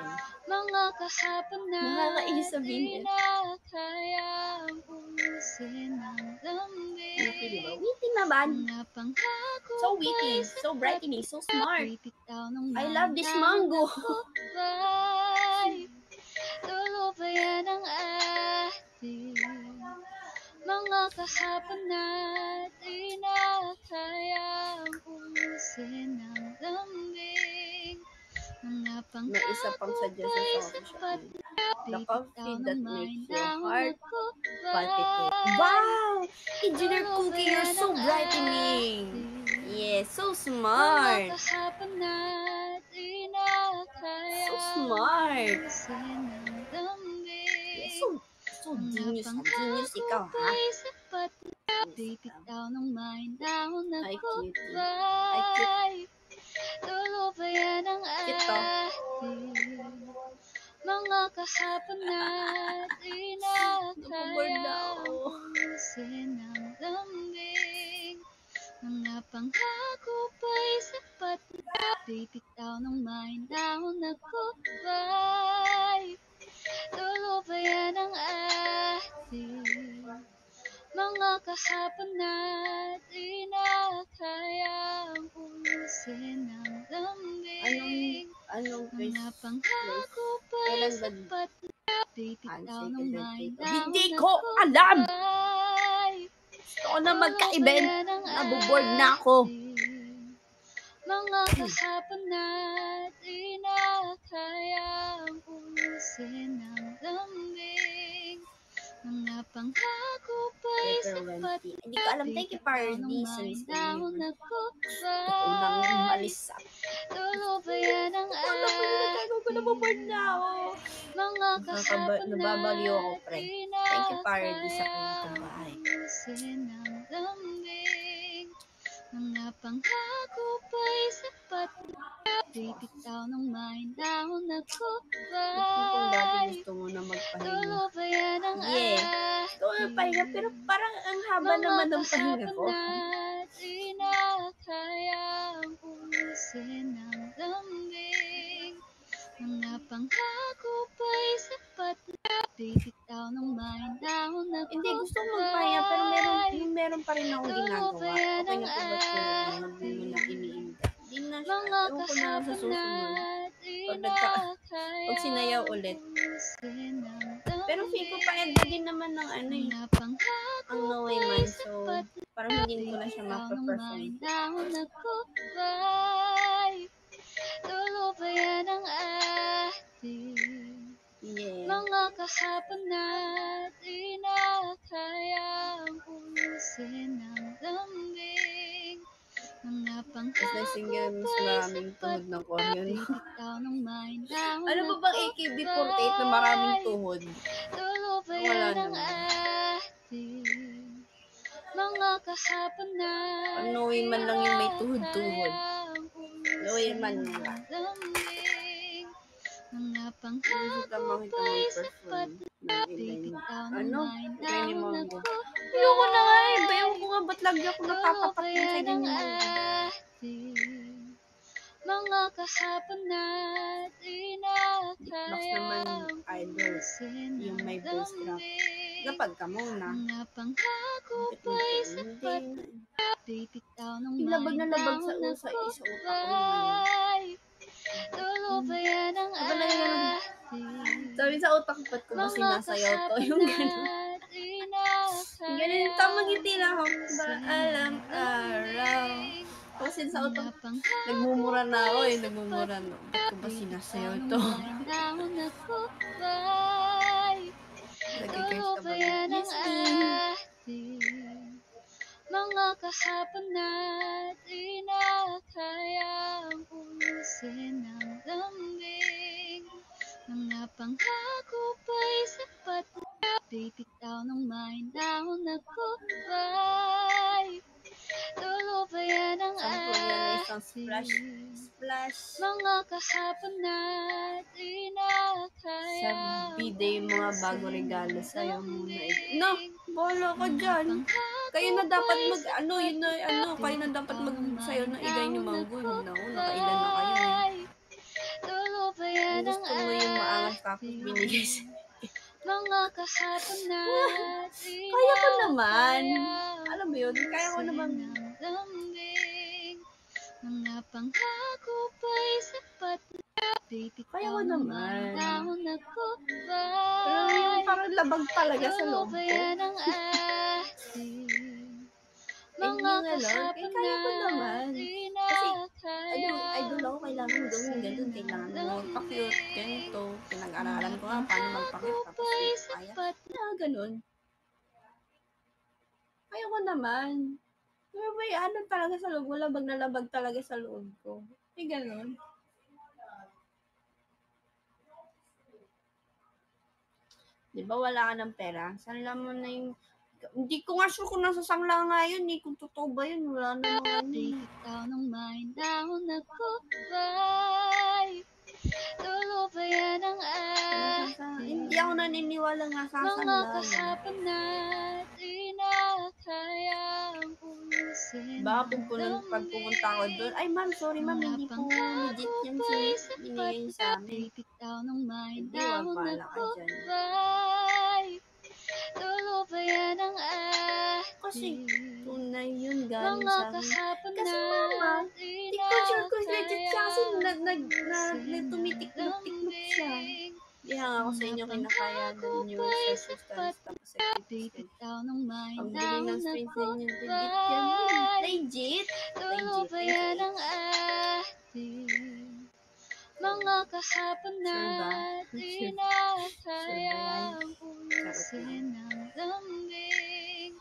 mga kahapon Nakakainis sa Bean natin M. nakayang pusin ng lambing. Witty, diba? Witty naman. Mga pangako So witty, pa'y so brightening, so smart. di bitaw ng I love this mahinahon mango. na gubay. Tulubayan ang ating mga kahapon natin nakayang pusin ng lambing. Mga May isa pang pangako suggestion pa'y sa coffee shop sapat na the coffee that makes your mahinahon na heart gubay. palpitate. Wow! Engineer Cookie, you're so brightening. Yes, so Mga smart. kahapon natin So nakayang smart. pusin ng lambing. Yes, so genius. Genius ikaw, ha? Pa'y sapat Titik daw ng mind daw na Ay, cute. goodbye. Tulo ba yan ang Cute to. ating mga kahapon at Napaboard na inakayang ako. pusin ng lambing. Mga pangako ba'y sapat na? Titik daw ng mind daw na goodbye. Tulo ba yan ang ating mga kahapon at inakayang pusin ng lambing. Anong Mga pangako ba'y Kailan ba sapat na? Titik daw ng handshake mind birthday ko? daw Hindi na ko alam! goodbye. Gusto ko na Tulo ba magka-event. yan ang Naboboard na ako. ating mga kahapon at inakayang pusin ng lambing. Mga pangako ba'y sapat na? Hindi ko alam. Thank you, Pardy. Sa Miss Universe. na Unang goodbye. umalis sa... Tulo ba yan ang Naboboard na ako. mga kahapon Nababaliw ako, at pre. Thank you, Pardy, sa inakayang kanyang bahay. pusin ng lambing. Mga pangako ba'y sapat na? Titik daw ng mind daw na Kung dati goodbye. gusto mo na magpahinga. Tulo ba yan ang Gusto ko na pahinga, pero parang ang haba naman ng pahinga ko. at inakayang pusin ng lambing. Mga pangako ba'y sapat na? Titik daw ng mind daw na Hindi, gusto ko magpahinga, pero meron pa rin akong ginagawa. Okay na po ba ito? Hindi mo na iniinda. Hindi na siya. mga Ewan ko na sa kahapon susunod. at Pag sinayaw ulit. pusin ng Pero feel ko pa din naman ng ano eh. mga pangako Ang No Way Man. So, parang hindi ko na siya daw ng mapa-perform. mind daw na goodbye. Tulo ba yan ang ating Yeah. mga kahapon at inakayang pusin ng lambing. Mga Tapos pangako nagsing yan, mas ba'y maraming sapat tuhod ng Korean. titik daw ng mind daw Ano na ba bang AKB48 na maraming tuhod? Tulo ba Wala yan ang naman. ating mga kahapon at Ang No Way Man lang yung may tuhod-tuhod. inakayang No Way Man pusin nga. ng lambing. Mga Gusto pangako tamang ito ba'y mag-perform sapat ng titik Elaine. daw ng Ano? mind Kaya daw ni na Mongo. goodbye. Ayoko na nga eh. Bayaw ko nga ba't lagi ako Tulo natatapak ba yung sa yan ang ganyan mo. ating mga kahapon at Beatbox naman, inakayang idol. pusin Yung ng may voice drop. lambing. Kapag ka muna. Mga pangako ba'y sapat na? Titik daw ng Labag mind na labag daw sa na utak ko yung ano. goodbye. Tulo ba yan ang Aba na yun, ating sabi sa utak ko, ba't ko ba mga sinasayaw to? kahapon Yung gano'n. at Yung gano'n yung tamang ngiti lang ako. Ba, pusin alam, ng araw. lambing. Kasi sa utak, Mga pangako nagmumura na ako ba'y eh. Nagmumura na. Ba't ko ba titik sinasayaw daw to? ng mind daw na goodbye. Nagkikers Tulo ka ba ba? yan ang Yes, Dean. ating mga kahapon at inakayang pusin ng lambing. Mga pangako ba'y sapat na? Titik daw ng mind daw na goodbye. Tulo ba yan ang Sample yan na isang splash. ating Splash. mga kahapon at inakayang Sa B-Day, mga bago regalo sa'yo muna. No, bolo ka dyan. Kayo na dapat yun na, kayo na dapat sayo na igay ni Manggo. Nakailan na kayo eh. Tulo ba yan ang Gusto mo yung maangas tapos binigay sa... mga kahapon at Kaya ko naman. Alam mo yun, kaya ko naman. lambing. Mga pangako ba'y sapat na? Titik Kaya ko daw ng naman. mind daw na Pero yung goodbye. parang labag talaga sa Tulo loob ba ko. yan ang ating mga Yung kahapon kaya ko naman. at Kasi, idol ako, kailangan gawin ganun. Kailangan mo magpa-cute, ganito. Pinag-aralan ko nga paano magpa-cute. Tapos, kaya. Ganun. Kaya ko naman. Pero may ano talaga sa loob ko, labag na labag talaga sa loob ko. Ganun. Di ba wala ka ng pera? Sanla mo na yung Hindi ko nga sure kung nasa sangla nga yun eh. Kung totoo ba yun, wala namang ano eh. Bitaw ng mahinahon na gubay. Tulo ba yan ang Hindi ako naniniwala nga sa mga sangla. kahapon natin na kayang ulisin. Baka pagpupunta ako doon. Ay ma'am, sorry ma'am, hindi po legit yung binigay niyo sa amin. Bitaw ng Hindi, wag mahinahon na pala ka dyan. gubay. Tulo ba yan ang Kasi tunay yun galing mga sa akin. kahapon Kasi mama, natin di ko sure kung legit siya kasi tumitiklop-tiklop siya. Di hanga ako sa inyo kinakayanan nyo sa substance tapos sa bitaw ng ang bili ng mahinahon na strains ninyo, legit yan. gubay. Legit? Tulo ba yan ang ating mga kahapon natin na kayang ulisin ng lambing.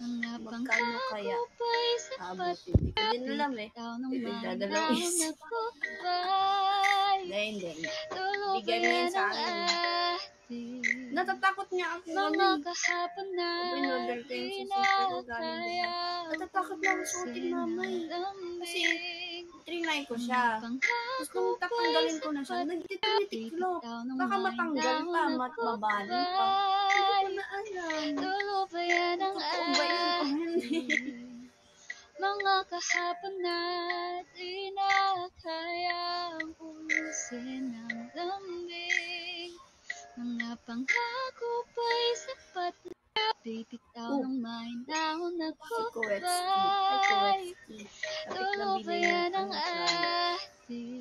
Mga Magkano kaya? pangkakupay sapat Hindi ko din alam eh. bitaw ng Dadalawang mahinahon isa. na gubay. Hindi. Tulo ba Bigay mo yan yan sa ang akin. ating Natatakot niya ako. mga kahapon Pinorder ko yung natin susi na pero galing Dubai. kayang Natatakot lang ako suotin mama eh. Kasi trinay ko siya. Tapos nung tatanggalin ko na siya, nagtititiklop. Baka matanggal pa, mabaling pa. Hindi ko na alam. Tulo ba yan ang Totoo ba yun o hindi? mga kahapon natin na kayang ulisin ng lambing. Mga pangako pa'y sapat na bibitaw ng mahinahon na gubay. Tulo ba yan ang ating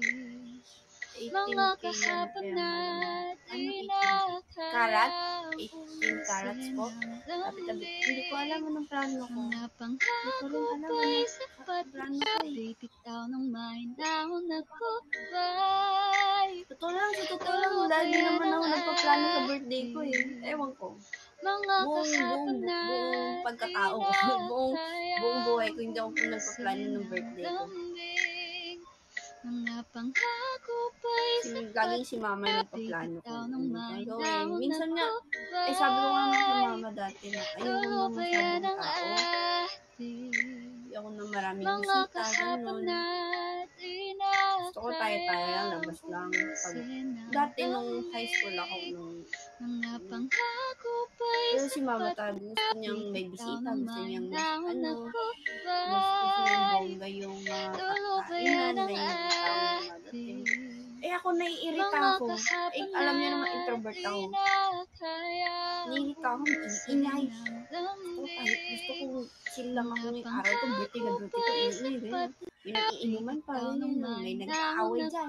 mga kahapon natin na kayang 18 carats po. Hindi ko alam anong plano ko. mga pangako pa'y sapat na bibitaw ng mahinahon na gubay. Totoo lang, dahil di naman ako nagpaplano sa birthday ko eh. Ewan ko. Mga kahapon Buong pagkatao ko, buong buhay ko, hindi ako nagpaplano ng birthday ko. Mga pangako pa'y Laging si mama yung nagpaplano ko. Minsan nga, sabi ko nga sa mama dati na ayoko na masyadong tao. Ayoko na maraming bisita, gano'n. Gusto ko tayo-tayo lang, labas lang. Dati nung high school ako, pero si mama talaga gusto niyang may bisita, gusto niyang gusto niyang bongga yung kainan, may tao na ako naiirita ako. Alam niyo naman, introvert ako. Naiirita ako, ingay. Gusto ko chill lang ako ngayong araw ko, birthday ko, ingay. May nag-iinuman pa rin yun, may nag-aaway dyan.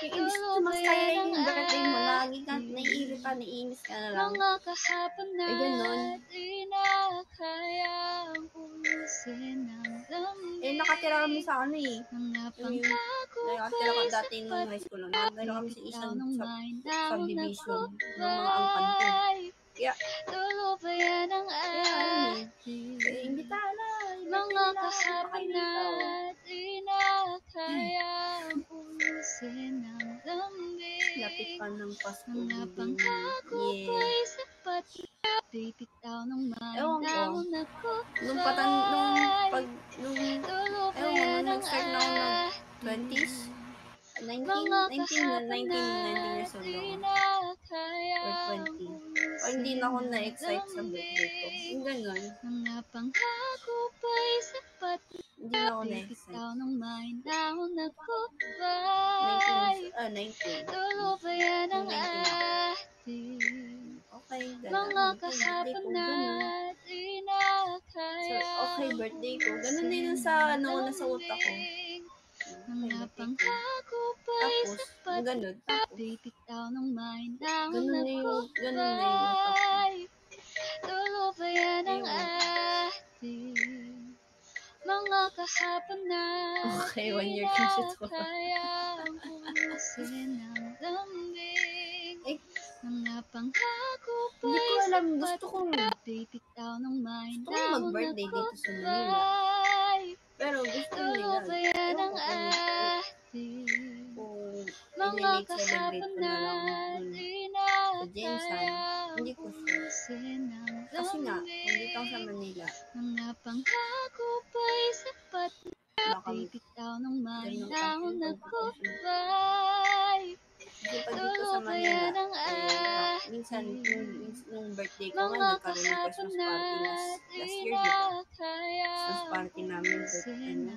Yung inis ko mas kaya yung birthday mo, lagi ka naiirita, naiinis ka na lang. Mga kahapon ganon. kayang ulisin ng lambing. Nakatira kami sa ano eh. Mga pangako Nakatira ko dati nung high school. Nakatira kami sa isang subdivision ng mga angkan ko. Kaya, tulo ba yan ang ating imbitahan na. mga kahapon natin na kayang ulisin ng lambing. Lapit pa ng Pasko. Mga pangako pa'y sapat na bibitaw ng mahinahon na gubay. Tulo ba yan ang nag-start na ako ng 20s. 19 years old ako. Or 20. O hindi na ako na-excite sa birthday ko. Yung gano'n. Mga pangako pa'y sapat Hindi na ako na-excite. bibitaw ng mahinahon na gubay. 19. Tulo ba yan ang 19 ako. ating Okay, mga kahapon natin na kayang okay, birthday ko. Ganun din yung sa nasa utak ko. mga pangako pa'y sapat ganun. bibitaw ng mahinahon na Ganun na yung utak ko. gubay. Tulo ba yan ang ating mga kahapon Okay, 1 natin year kasi na to. kayang ulisin ng lambing. Mga pangako Hindi pa'y ko alam, sapat gusto kong bibitaw ng mag-birthday mahinahon na dito sa Manila. gubay. Pero gusto Tulo nila. ba yan ang Ewan ating ko kung mga i-celebrate kahapon ko na lang dun. natin na sa Jensan. Hindi ko sure. Kasi nga, nandito ako sa Manila. Mga pangako pa'y sapat na Baka bibitaw ng may ganun dahon kasi na pag-post. kupay. Kasi pag dito sa Manila, minsan, nung birthday ko nga, nagkaroon ng Christmas party last year, di ba? Christmas party namin, birthday na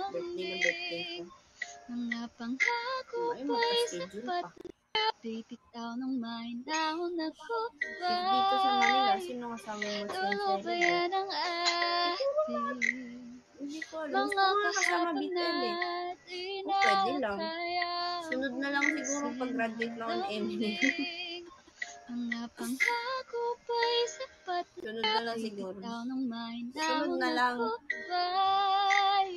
birthday ko. Mga pangako Ay, pa'y magka-schedule sapat pa. na bibitaw ng may dahon na kupay. If dito sa Manila, sino kasama mo Tulubayan mag-celebrate? ang ating Hindi ko alam. Gusto ko nga kasama BTL eh. O, pwede lang. Sunod na lang siguro pag-graduate na ako ng Eminem. Mga pangako pa'y sapat Sunod na lang siguro. bibitaw ng may Sunod dahon na na lang. kupay.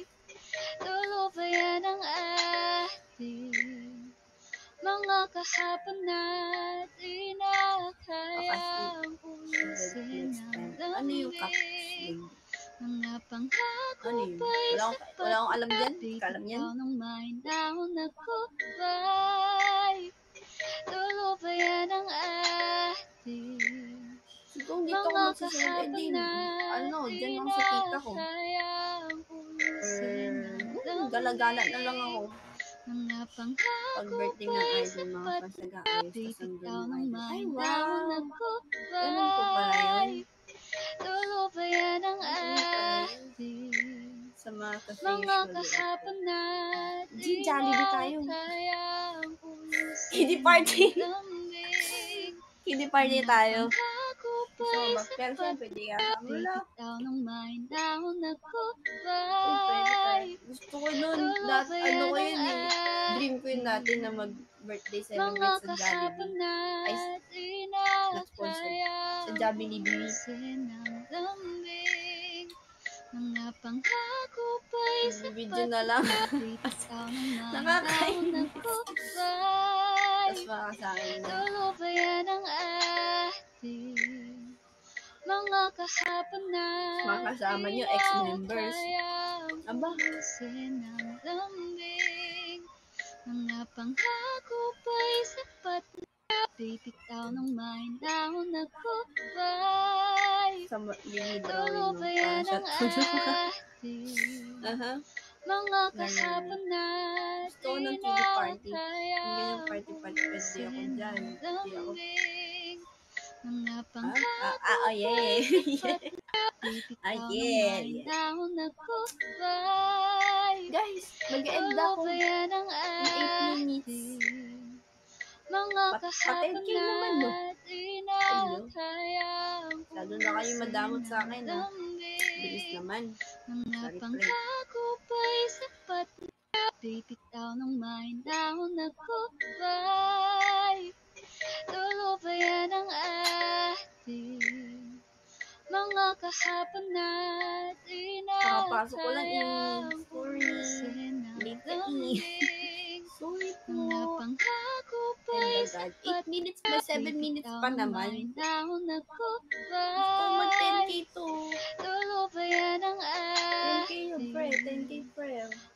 Tulubayan ang ating mga kahapon na di na kayang ulisin ang Ano yung lambing. cactus? Mga pangako Ano yun? pa'y Wala sapat akong alam na dyan. Kalam yan. bibitaw ng may dahon na kupay. Tulubayan ang ating Siguro dito ako mga magsisunod. Eh di, kahapon na ano, di dyan lang na sa tita ko. kayang ulisin ang Gala-gala na lang ako. mga Pag pangako birthday ng pa'y idol, mga sapat fans nag-aayos, tas bibitaw nandun ng yung idol. may Ay, dahon na wow! Ganun po pala kupay. yun. Tulubayan ang Ganun pala yun. ating Sa mga kasi mga usually. kahapon na Di, di Jollibee na tayo. kayang ulisin Kiddie party. ang lambing. Kiddie party Mga tayo. pangako So, pa'y pero sapat syempre, di kasama wala. bibitaw ng may dahon na Uy, pwede kupay. tayo. Gusto ko nun. Ano ko yun eh. Dream ko yun dati na mag-birthday Mga celebrate sa kahapon Jollibee. na Ay, di na nag-sponsor. Sa kayang Jollibee. ulisin ang lambing. Mga pangako pa'y Video sapat na lang. bibitaw ng may dahon na Nakakainis. kupay. Tapos makasakin na. Tulubayan ang ating mga kahapon na Makasama di nyo, na ex-members. kayang Aba. ulisin ang lambing. Mga pangako pa'y sapat na bibitaw ng may dahon na kupay. Sa binidraw yun. Tulubayan ang Para sa ating Aha. mga kahapon na Gusto ko ng di kiddie na party. Yung kayang party, pwede ako ulisin dyan. ang Hindi ako. lambing. Mga Oh, pangako yeah. sapat na bibitaw ng yeah. may dahon na kupay. Guys, mag-end ako. Tulubayan ang In 8 minutes. ating mga kahapon 10K naman, no? na di na Ayun. kayang Masyado na kayo madamot sa akin, ha? lambing. Bilis naman. Mga Sorry, pangako pa'y sapat na bibitaw ng may dahon na kupay. Tulubayan ang ating mga kahapon na di na Kakapasok ko lang, kayang sorry. ulisin ang Late na lambing. Sorry Mga po. pangako Oh pa'y my God. 8 minutes ba? 7 minutes bibitaw pa ng naman. may dahon na Gusto ko kupay. mag-10K to. Tulubayan ang 10K yun, pre. ating 10K, pre.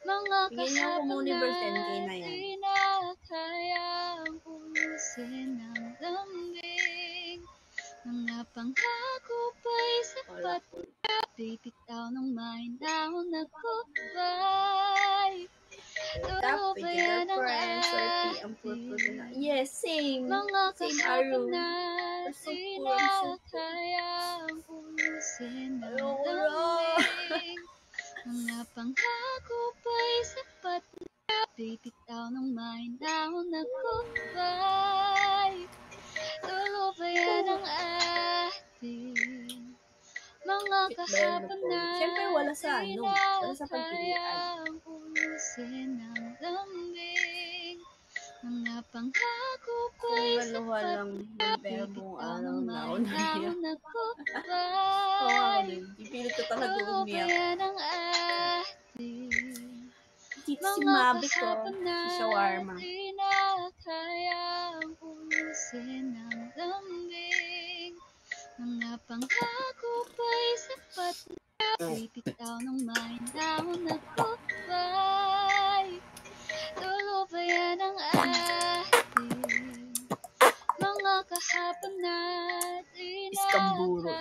mga Bigyan niyo ako kahapon Mooniverse, na 10K na yan. di na kayang ulisin ang lambing. Mga pangako pa'y Wala sapat po. na bibitaw ng may dahon na kupay. Tap, with your Tulubayan ang friends, or ang purpose na. ating Yes, same. mga Same kahapon arrow. na I'm so di poor, I'm na so poor. kayang ulisin ang Ayoko na. lambing. Mga pangako pa'y sapat na bibitaw ng may dahon na kupay. Tulubayan ang ating mga kahapon na Siyempre, wala sa di ano. na Wala sa pagpilian. kayang ulisin ang lambing. Mga pangako Kung pa'y ano sapat lang ng pera buong bibitaw araw ng na ako may naiyak. dahon na Oo, ako kupay. din. Ipilit ko talaga umiyak. Tulubayan ang ating Dito si mga Mabi ko, kahapon na si Shawarma. di na kayang ulisin ang lambing. Mga pangako pa'y sapat na bibitaw ng may dahon na kupay. Tulubayan ang ating mga kahapon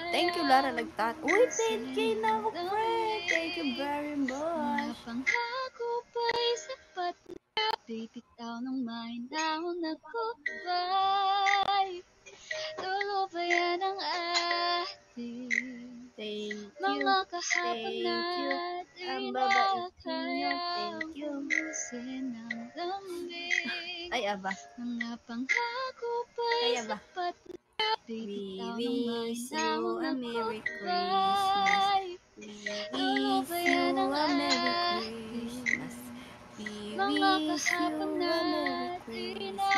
Thank you, Lara, nagtat. Uy, 10K na ako, friend. Thank you very Mga much. pangako pa'y sapat na bibitaw ng mahinahon na gubay. Tulo ba yan ang ating mga kahapon na di na kayang ubusin ng lambing. Ay, aba. Mga pangako pa'y sapat na bibitaw ng mahinahon na gubay. Tulo ba yan ang ating mga kahapon na di na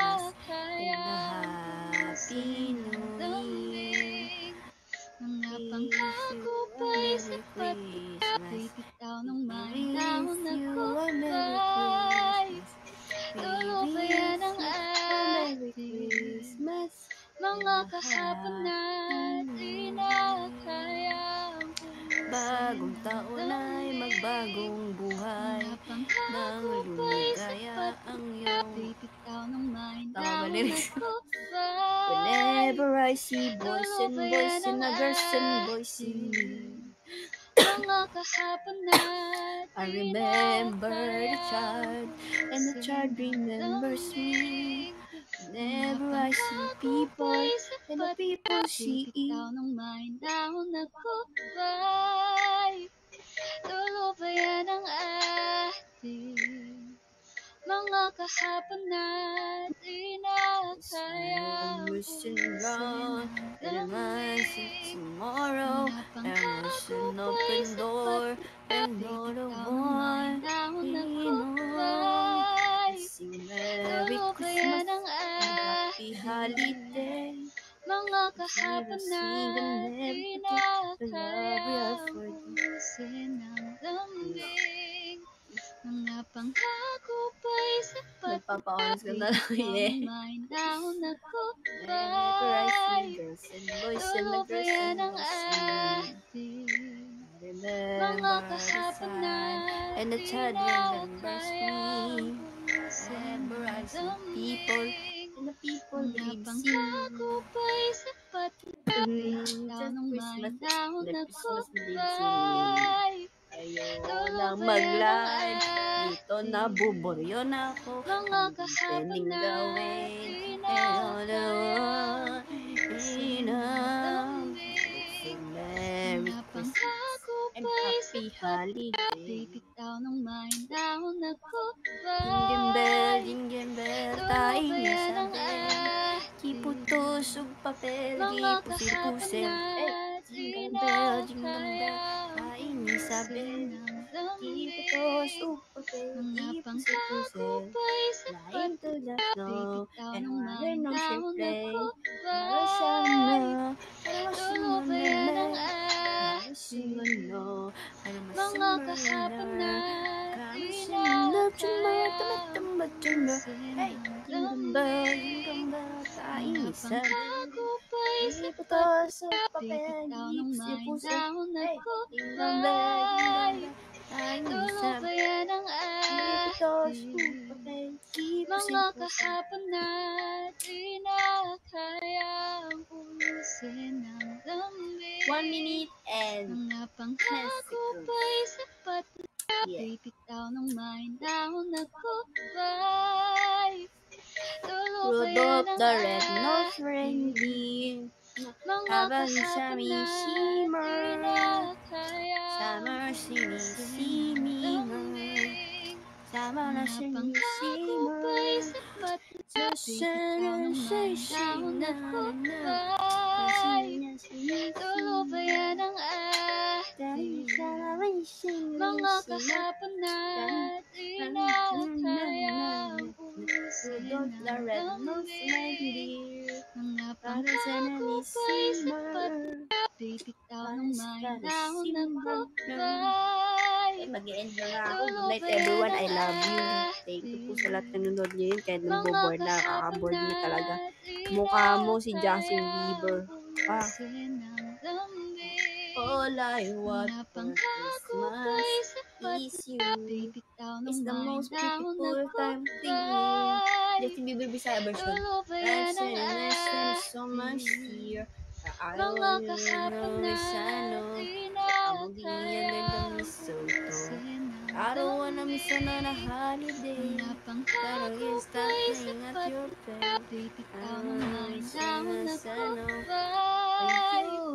kayang ubusin ng lambing. Mga pangako pa'y sapat na bibitaw ng mahinahon na gubay. Tulo ba yan ang ating mga kahapon na di na kayang ubusin Bagong taon ay magbagong buhay. Mga pangako pa'y sapat ang na iyong bibitaw ng mahinahon Tama ba na lyrics? gubay. Whenever I see boys and boys and girls and boys in me, mga kahapon na I remember the child, and the child remembers me. Whenever I see people, and the people see bibitaw ng mahinahon na gubay. Tulo ba yan ang ating mga kahapon na di na kayang ubusin ng lambing. tomorrow, Mga there was pangako an pa'y open sapat door, na and not a bibitaw ng one. mahinahon na We gubay. sing Merry Tulo ba Christmas yan ang and Happy ating Holiday. mga kahapon na di na The love we kayang have for you. ubusin ng lambing. Mga pangako pa'y sapat Nagpapa-honest ka na lang, bibitaw yeah. ng mahinahon na Whenever I see gubay. girls and boys and Tulo the ba girls yan and ang boys in me, ating remember mga the kahapon na time, and the di child na remembers kayang me. ubusin Whenever I ng see people, lambing. and the people Mga believes in pangako pa'y sapat na bibitaw ng Christmas, mahinahon na the Christmas believes in me. gubay. Ayoko nang mag-live, dito nabuburyo na ako. Mga Ang kahapon pwedeng na gawin, di na pero kayang ubusin ng lambing. Merry Mga Christmas pangako and pa'y Happy sapat na Holiday. bibitaw ng mahinahon na Jingle gubay. bell, tayo Tulo ba na yan ang sabi. Kiputos ug papel, mga kahapon gipusir-pusir. na di Jingle na bell, jingle bell, kayang tayo ni sabi. ubusin ng Kiputos lambing. ug papel, Mga pangako gipusir-pusir. pa'y sapat Flying to the snow, bibitaw and ng water no mahinahon na play. gubay. Para Tulo ba yan ang ating ating mga kahapon na di na kayang ubusin Hey, ng jingle bell, lambing. jingle bell, Mga taisa. pangako pa'y sapat Iputos ug na papel, bibitaw ng gipusir-pusir. mahinahon na Hey, jingle bell, gubay. jingle bell, Tulo taisa. ba yan ang Iputos ug ating papel, mga gipusir-pusir. kahapon na di na kayang ubusin ng lambing. 1 minute and Mga 10 pangako seconds. pa'y sapat na Yeah. bibitaw ng mahinahon na gubay. Tulo ba yan Rudolph ang the red-nosed ating reindeer, mga habang kahapon siya'y na di shimmer, na kayang summer ubusin ng sini-simimer, lambing. summer na Mga pangako pa'y sini-simmer, sapat na sa bibitaw ng mahinahon na gubay. Tulo ba yan ang ating mga kahapon na di na kayang ubusin Rudolph ng the red-nosed lambing. reindeer, Mga para pangako pa'y sapat simmer, na bibitaw ng mahinahon na simmer. gubay. Mag-end na nga ako. Tulo Good night ba yan everyone. I ang love you. Thank you po sa lahat ng nanonood ngayon. Kahit mga naboboard na, kahapon nakaka-board na na talaga. di Mukha na mo si Justin kayang Bieber. Ah, ubusin ng lambing. all I want Mga for pangako Christmas pa'y sapat is you. na bibitaw ng It's the most mahinahon na beautiful time of the year. gubay. Justin Bieber Bisaya version. Tulo ba yan ang Listen so much ating here. Mga kahapon natin nakayang pusin ang I don't wanna miss another lambing. holiday. Mga Gotta pangako stop pa'y playing at sapat your na. face. Bibitaw ng I'm may wishing dahon na na sana gupay. you,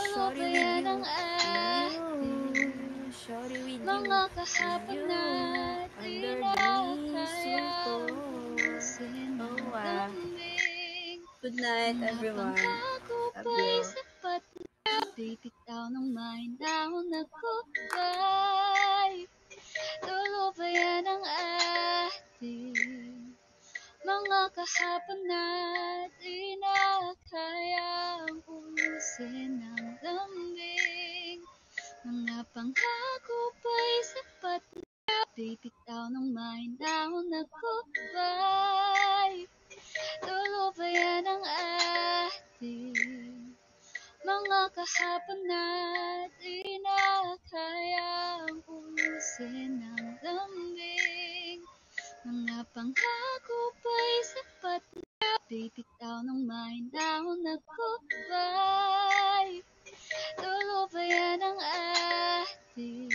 shorty with Tulubayan you, ang ating shorty with mga you, kahapon you, natin under the nakayang mistletoe. pusin ang Oh, lambing. good night, Mga everyone. pangako Love pa'y you. sapat na. Bibitaw ng may dahon na gupay. Tulubayan ang ating mga kahapon natin nakayang pusin ang lambing. Mga pangako pa'y sapat na. Bibitaw ng may dahon na gupay. Tulubayan ang ating mga kahapon natin nakayang pusin ang lambing. Mga pangako pa'y sapat na. Bibitaw ng may dahon na gupay. Tulubayan ang ating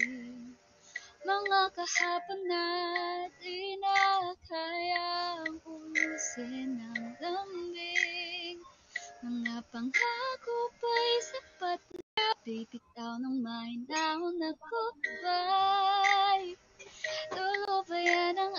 mga kahapon natin nakayang pusin ang lambing. Mga pangako pa'y sapat na. Bibitaw ng may dahon na gupay. Tulubayan ang